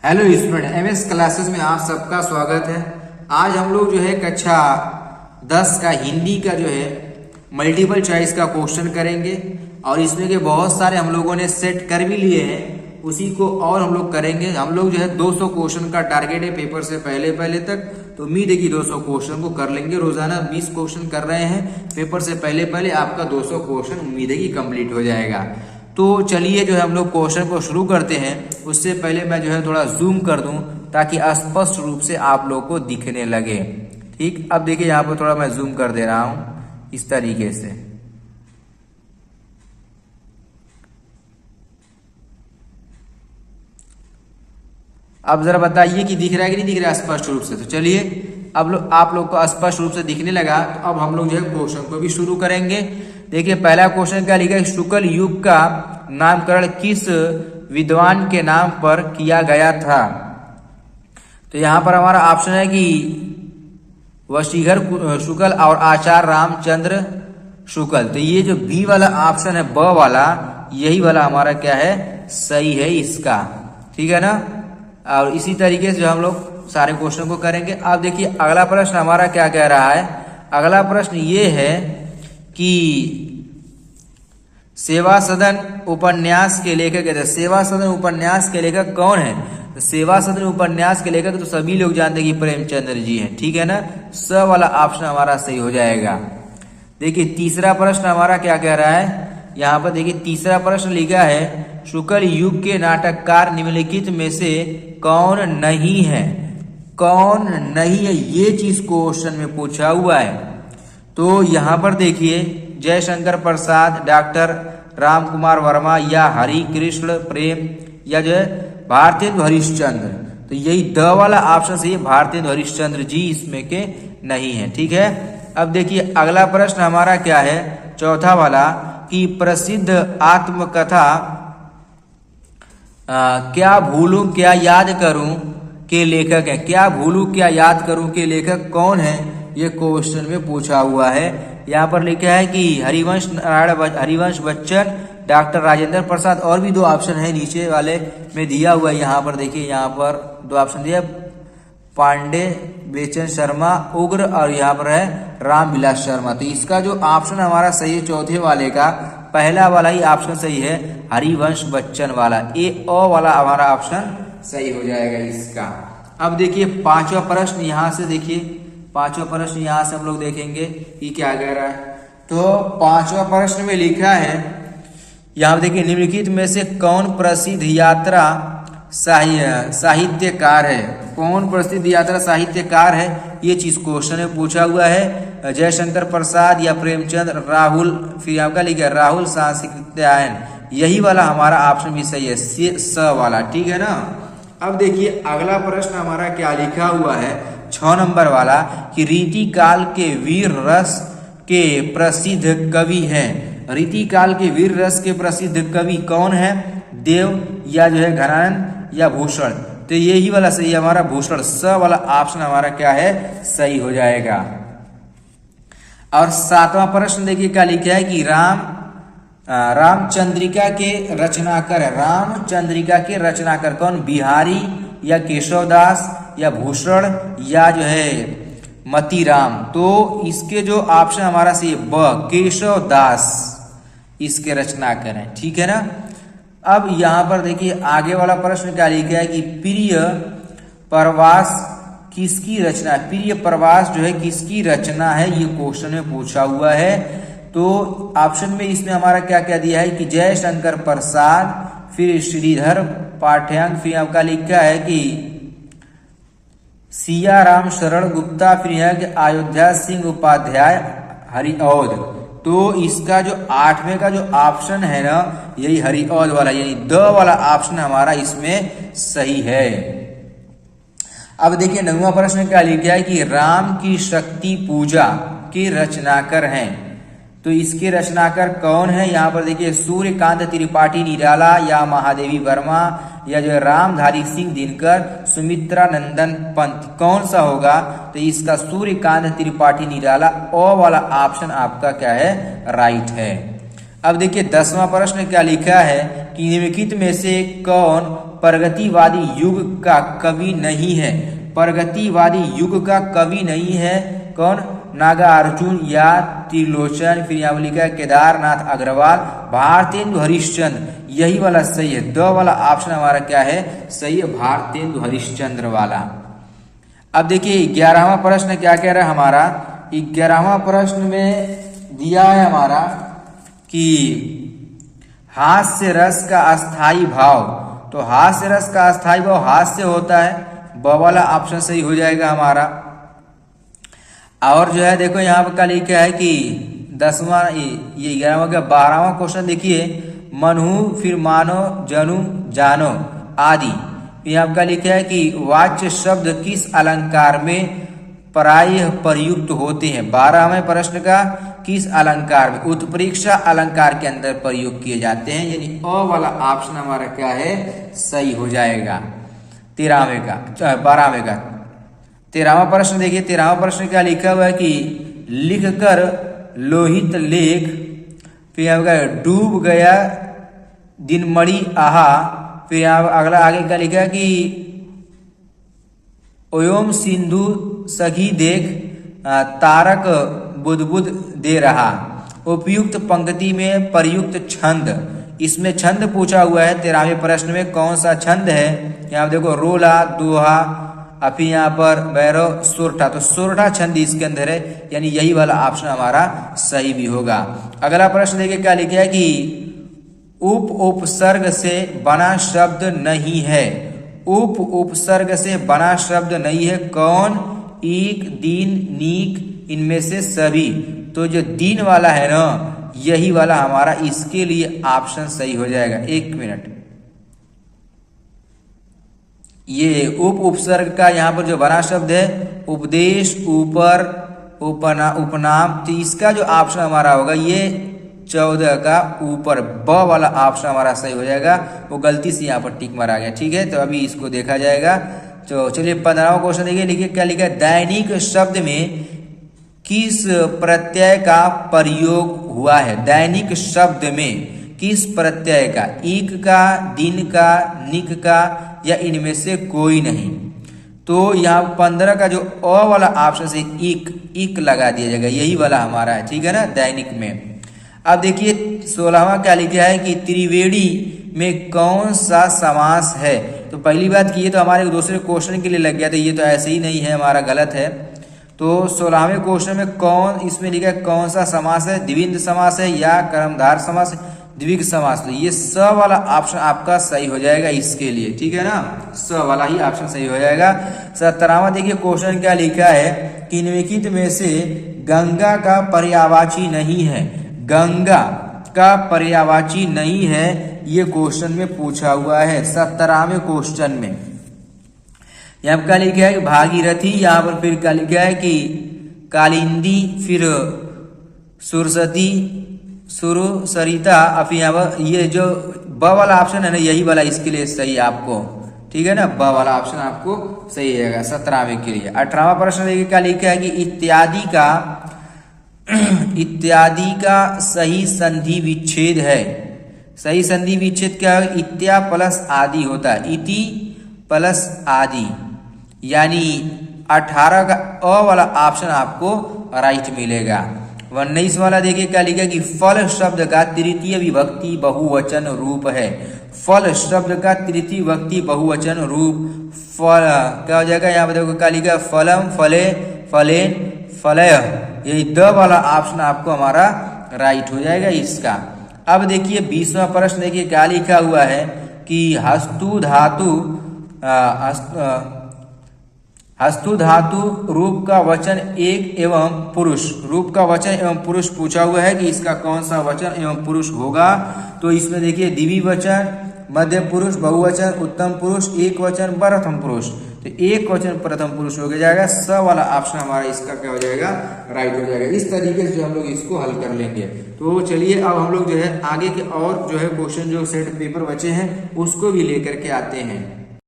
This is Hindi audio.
हेलो स्टूडेंट, एमएस क्लासेस में आप सबका स्वागत है। आज हम लोग जो है कक्षा 10 का हिंदी का जो है मल्टीपल चॉइस का क्वेश्चन करेंगे और इसमें के बहुत सारे हम लोगों ने सेट कर भी लिए हैं, उसी को और हम लोग करेंगे। हम लोग जो है 200 क्वेश्चन का टारगेट है पेपर से पहले तक, तो उम्मीद है कि 200 क्वेश्चन को कर लेंगे। रोजाना 20 क्वेश्चन कर रहे हैं, पेपर से पहले आपका 200 क्वेश्चन उम्मीद है कि कंप्लीट हो जाएगा। तो चलिए जो है हम लोग क्वेश्चन को शुरू करते हैं। उससे पहले मैं जो है थोड़ा जूम कर दूं ताकि स्पष्ट रूप से आप लोग को दिखने लगे। ठीक, अब देखिए यहाँ पर थोड़ा मैं जूम कर दे रहा हूं इस तरीके से। अब जरा बताइए कि दिख रहा है कि नहीं दिख रहा है स्पष्ट रूप से। तो चलिए अब आप लोग को स्पष्ट रूप से दिखने लगा, तो अब हम लोग जो है क्वेश्चन को भी शुरू करेंगे। देखिए पहला क्वेश्चन क्या लिखा है, शुक्ल युग का नामकरण किस विद्वान के नाम पर किया गया था। तो यहां पर हमारा ऑप्शन है कि वशिष्ठ शुक्ल और आचार्य रामचंद्र शुक्ल। तो ये जो बी वाला ऑप्शन है, ब वाला, यही वाला हमारा क्या है, सही है इसका। ठीक है ना। और इसी तरीके से जो हम लोग सारे क्वेश्चन को करेंगे। अब देखिए अगला प्रश्न हमारा क्या कह रहा है। अगला प्रश्न ये है कि सेवा सदन उपन्यास के लेखक है। सेवा सदन उपन्यास के लेखक कौन है। तो सेवा सदन उपन्यास के लेखक तो सभी लोग जानते हैं कि प्रेमचंद्र जी हैं। ठीक है ना। स वाला ऑप्शन हमारा सही हो जाएगा। देखिए तीसरा प्रश्न हमारा क्या कह रहा है। यहाँ पर देखिए तीसरा प्रश्न लिखा है, शुक्ल युग के नाटककार निम्नलिखित में से कौन नहीं है। कौन नहीं है, ये चीज क्वेश्चन में पूछा हुआ है। तो यहाँ पर देखिए जयशंकर प्रसाद, डॉक्टर राम कुमार वर्मा, या हरि कृष्ण प्रेम, या जो है भारतेंदु हरिश्चंद्र। तो यही द वाला ऑप्शन सही है, भारतेंदु हरिश्चंद्र जी इसमें के नहीं है। ठीक है। अब देखिए अगला प्रश्न हमारा क्या है, चौथा वाला, कि प्रसिद्ध आत्मकथा क्या भूलूं क्या याद करूं के लेखक है। क्या भूलूं क्या याद करूं के लेखक कौन है, ये क्वेश्चन में पूछा हुआ है। यहाँ पर लिखा है कि हरिवंश बच्चन, डॉक्टर राजेंद्र प्रसाद, और भी दो ऑप्शन है नीचे वाले में दिया हुआ है। यहाँ पर देखिए, यहाँ पर दो ऑप्शन दिया, पांडे बेचन शर्मा उग्र, और यहाँ पर है रामविलास शर्मा। तो इसका जो ऑप्शन हमारा सही है चौथे वाले का, पहला वाला ही ऑप्शन सही है, हरिवंश बच्चन वाला, ए ओ वाला हमारा ऑप्शन सही हो जाएगा इसका। अब देखिए पांचवा प्रश्न, यहाँ से देखिए पांचवा प्रश्न यहाँ से हम लोग देखेंगे कि क्या कह रहा है। तो पांचवा प्रश्न में लिखा है, यहाँ देखिए निम्नलिखित में से कौन प्रसिद्ध यात्रा साहित्यकार है। कौन प्रसिद्ध यात्रा साहित्यकार है, ये चीज क्वेश्चन में पूछा हुआ है। जयशंकर प्रसाद या प्रेमचंद, राहुल, फिर आपका लिखा है राहुल साहसिकतायन, यही वाला हमारा ऑप्शन भी सही है, स वाला। ठीक है ना। अब देखिए अगला प्रश्न हमारा क्या लिखा हुआ है, 6 नंबर वाला, कि रीति काल के वीर रस के प्रसिद्ध कवि हैं। रीति काल के वीर रस के प्रसिद्ध कवि कौन है, देव, या जो है घनानंद, या भूषण। तो यही वाला सही है हमारा, भूषण। स वाला ऑप्शन हमारा क्या है, सही हो जाएगा। और 7वां प्रश्न देखिए क्या लिखा है कि रामचंद्रिका के रचनाकार है। रामचंद्रिका के रचनाकार कौन, बिहारी, या केशवदास, या भूषण, या जो है मतीराम। तो इसके जो ऑप्शन हमारा सही है, ब, केशवदास इसके रचनाकार हैं। ठीक है ना। अब यहाँ पर देखिए आगे वाला प्रश्न क्या लिखा है कि प्रिय प्रवास किसकी रचना है। प्रिय प्रवास जो है किसकी रचना है, ये क्वेश्चन में पूछा हुआ है। तो ऑप्शन में इसमें हमारा क्या क्या दिया है कि जयशंकर प्रसाद, फिर श्रीधर पाठ्यांक, फिर आपका लिखा है कि सिया राम शरण गुप्ता, फिर है कि अयोध्या सिंह उपाध्याय हरिऔध। तो इसका जो 8वें का जो ऑप्शन है ना, यही हरिऔध वाला, यानी द वाला ऑप्शन हमारा इसमें सही है। अब देखिए 9वां प्रश्न क्या लिखा है कि राम की शक्ति पूजा के रचनाकार हैं। तो इसके रचनाकार कौन है, यहाँ पर देखिए सूर्यकांत त्रिपाठी निराला, या महादेवी वर्मा, या जो रामधारी सिंह दिनकर, सुमित्रा नंदन पंत। कौन सा होगा, तो इसका सूर्यकांत त्रिपाठी निराला, ओ वाला ऑप्शन आपका क्या है, राइट है। अब देखिए 10वां प्रश्न क्या लिखा है कि निम्नलिखित में से कौन प्रगतिवादी युग का कवि नहीं है। प्रगतिवादी युग का कवि नहीं है कौन? नागार्जुन या त्रिलोचन, फिर यहाँ लिखा है केदारनाथ अग्रवाल, भारतेंदु हरिश्चंद्र, यही वाला सही है। द वाला ऑप्शन हमारा क्या है? सही है, भारतेंदु हरिश्चंद्र वाला। अब देखिए 11वां प्रश्न क्या कह रहा है हमारा? 11वां प्रश्न में दिया है हमारा कि हास्य रस का अस्थाई भाव। तो हास्य रस का अस्थाई भाव हास्य होता है, ब वाला ऑप्शन सही हो जाएगा हमारा। और जो है देखो यहाँ पर क्या लिखा है कि 10वां ये 11वां का 12वां क्वेश्चन देखिए, मनहु फिर मानो जनु जानो आदि। यहाँ का लिखा है कि वाच्य शब्द किस अलंकार में प्रायः प्रयुक्त होते हैं? 12वें प्रश्न का किस अलंकार में? उत्प्रेक्षा अलंकार के अंदर प्रयोग किए जाते हैं, यानी अ वाला ऑप्शन हमारा क्या है? सही हो जाएगा 13वें का 12वें का। 13वां प्रश्न देखिए, 13वां प्रश्न क्या लिखा हुआ है कि लिखकर लोहित लेख, फिर यहाँ डूब गया दिनमणि आहा, फिर यहाँ अगला आगे क्या लिखा है कि ओम सिंधु सखी देख तारक बुदबुद दे रहा। उपयुक्त पंक्ति में प्रयुक्त छंद, इसमें छंद पूछा हुआ है 13वें प्रश्न में, कौन सा छंद है? यहाँ देखो रोला, दोहा, अभी यहाँ पर भैरव, सोरठा। तो सोरठा छंद इसके अंदर है, यानी यही वाला ऑप्शन हमारा सही भी होगा। अगला प्रश्न देखिए क्या लिखा है कि उपसर्ग से बना शब्द नहीं है। उपसर्ग से बना शब्द नहीं है, कौन? एक, दिन, नीक, इनमें से सभी। तो जो दिन वाला है ना, यही वाला हमारा इसके लिए ऑप्शन सही हो जाएगा। 1 मिनट, ये उपसर्ग का यहाँ पर जो बना शब्द है उपदेश, ऊपर, उपनाम, तो इसका जो ऑप्शन हमारा होगा ये 14 का ऊपर, ब वाला ऑप्शन हमारा सही हो जाएगा। वो गलती से यहाँ पर टिक मारा गया, ठीक है। तो अभी इसको देखा जाएगा। तो चलिए 15वां क्वेश्चन देखिए, लिखिए क्या लिखा है? दैनिक शब्द में किस प्रत्यय का प्रयोग हुआ है? दैनिक शब्द में किस प्रत्यय का? ईक का, दिन का, निक का, या इनमें से कोई नहीं। तो यहाँ 15 का जो अ वाला ऑप्शन से इक लगा दिया जाएगा, यही वाला हमारा है, ठीक है ना, दैनिक में। अब देखिए 16वां क्या लिखा है कि त्रिवेणी में कौन सा समास है? तो पहली बात की ये तो हमारे दूसरे क्वेश्चन के लिए लग गया था, ये तो ऐसे ही नहीं है, हमारा गलत है। तो 16वें क्वेश्चन में कौन, इसमें लिखा है कौन सा समास है? द्विविध समास है या कर्मधार समास, द्विग समास। तो ये स वाला ऑप्शन आपका सही हो जाएगा इसके लिए, ठीक है ना, स वाला ही ऑप्शन सही हो जाएगा। 17वां देखिए क्वेश्चन क्या लिखा है कि निम्नलिखित में से गंगा का पर्यायवाची नहीं है। गंगा का पर्यायवाची नहीं है, ये क्वेश्चन में पूछा हुआ है 17वें क्वेश्चन में। यहाँ क्या लिखा है? भागीरथी, यहाँ पर फिर क्या लिखा है कि कालिंदी, फिर सुरसती, सुरु, सरिता। अब यहाँ पर ये जो ब वाला ऑप्शन है ना, यही वाला इसके लिए सही आपको, ठीक है ना, ब वाला ऑप्शन आपको सही रहेगा 17वें के लिए। 18वां प्रश्न देखिए क्या लिखा है कि इत्यादि का सही संधि विच्छेद है। सही संधि विच्छेद क्या है? इत्या प्लस आदि होता है, इति प्लस आदि, यानी 18 का अ वाला ऑप्शन आपको राइट मिलेगा। 19 वाला देखिए क्या लिखा कि फल शब्द का तृतीय विभक्ति बहुवचन रूप है। फल शब्द का तृतीय विभक्ति बहुवचन रूप फल क्या हो जाएगा? यहाँ पर देखो क्या लिखा, फलम, फले, फलेन, फलय। यही द वाला ऑप्शन आपको हमारा राइट हो जाएगा इसका। अब देखिए 20वां प्रश्न देखिए क्या लिखा हुआ है कि हस्तु धातु रूप का वचन एक एवं पुरुष, रूप का वचन एवं पुरुष पूछा हुआ है कि इसका कौन सा वचन एवं पुरुष होगा? तो इसमें देखिए द्विवचन, मध्य पुरुष, बहुवचन, उत्तम पुरुष, एक वचन, प्रथम पुरुष। तो एक वचन प्रथम पुरुष हो जाएगा, स वाला ऑप्शन हमारा इसका क्या हो जाएगा? राइट हो जाएगा। इस तरीके से जो हम लोग इसको हल कर लेंगे। तो चलिए अब हम लोग जो है आगे के और जो है क्वेश्चन जो सेट पेपर बचे हैं उसको भी लेकर के आते हैं।